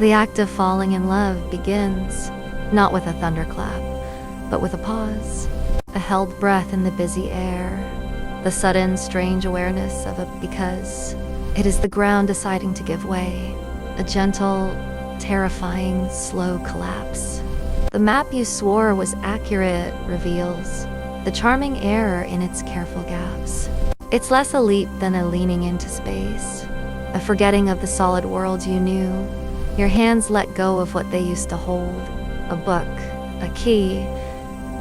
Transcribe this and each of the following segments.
The act of falling in love begins, not with a thunderclap, but with a pause, a held breath in the busy air, the sudden, strange awareness of a because. It is the ground deciding to give way, a gentle, terrifying, slow collapse. The map you swore was accurate reveals the charming error in its careful gaps. It's less a leap than a leaning into space, a forgetting of the solid world you knew. Your hands let go of what they used to hold, a book, a key,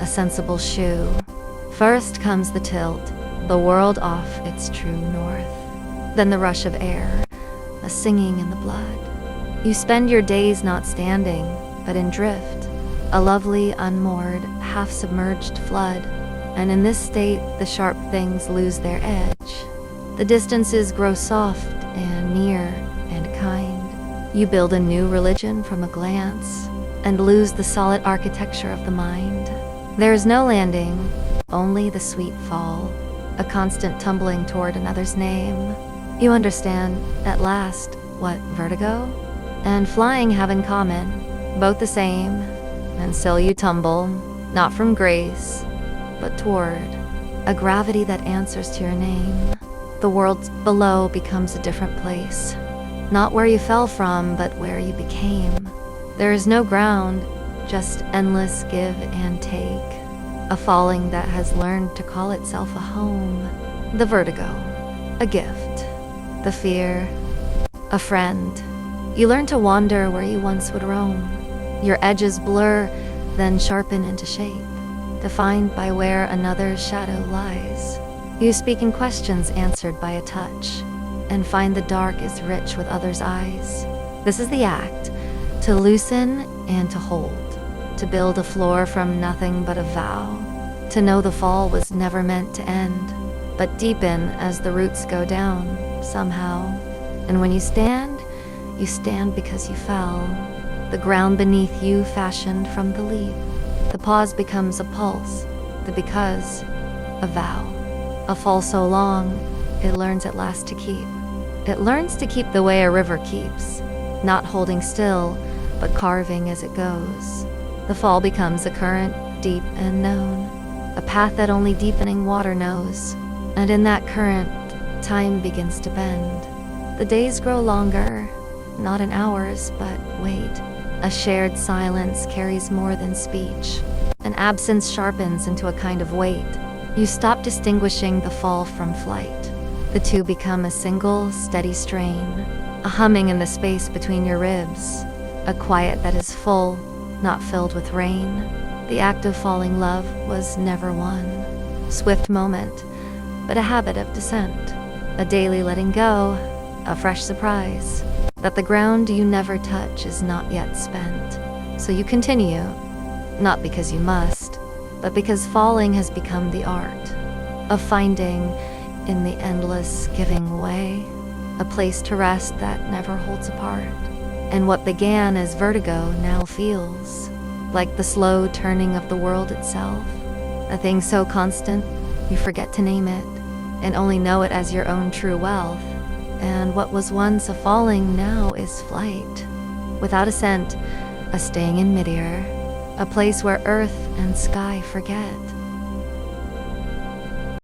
a sensible shoe. First comes the tilt, the world off its true north. Then the rush of air, a singing in the blood. You spend your days not standing, but in drift, a lovely, unmoored, half-submerged flood. And in this state, the sharp things lose their edge. The distances grow soft and near and kind. You build a new religion from a glance and lose the solid architecture of the mind. There is no landing, only the sweet fall, a constant tumbling toward another's name. You understand, at last, what vertigo and flying have in common, both the same, and still you tumble, not from grace, but toward a gravity that answers to your name. The world below becomes a different place, not where you fell from, but where you became. There is no ground, just endless give and take, a falling that has learned to call itself a home. The vertigo, a gift, the fear, a friend. You learn to wander where you once would roam. Your edges blur, then sharpen into shape, defined by where another's shadow lies. You speak in questions answered by a touch, and find the dark is rich with others' eyes. This is the act, to loosen and to hold, to build a floor from nothing but a vow, to know the fall was never meant to end, but deepen as the roots go down, somehow. And when you stand because you fell, the ground beneath you fashioned from the leap. The pause becomes a pulse, the because, a vow. A fall so long, it learns at last to keep. It learns to keep the way a river keeps, not holding still, but carving as it goes. The fall becomes a current, deep and known, a path that only deepening water knows. And in that current, time begins to bend. The days grow longer, not in hours, but wait. A shared silence carries more than speech. An absence sharpens into a kind of weight. You stop distinguishing the fall from flight. The two become a single, steady strain, a humming in the space between your ribs, a quiet that is full, not filled with rain. The act of falling love was never one swift moment, but a habit of descent, a daily letting go, a fresh surprise that the ground you never touch is not yet spent. So you continue, not because you must, but because falling has become the art of finding in the endless giving way a place to rest that never holds apart. And what began as vertigo now feels like the slow turning of the world itself, a thing so constant you forget to name it and only know it as your own true wealth. And what was once a falling now is flight, without ascent, a staying in midair, a place where earth and sky forget.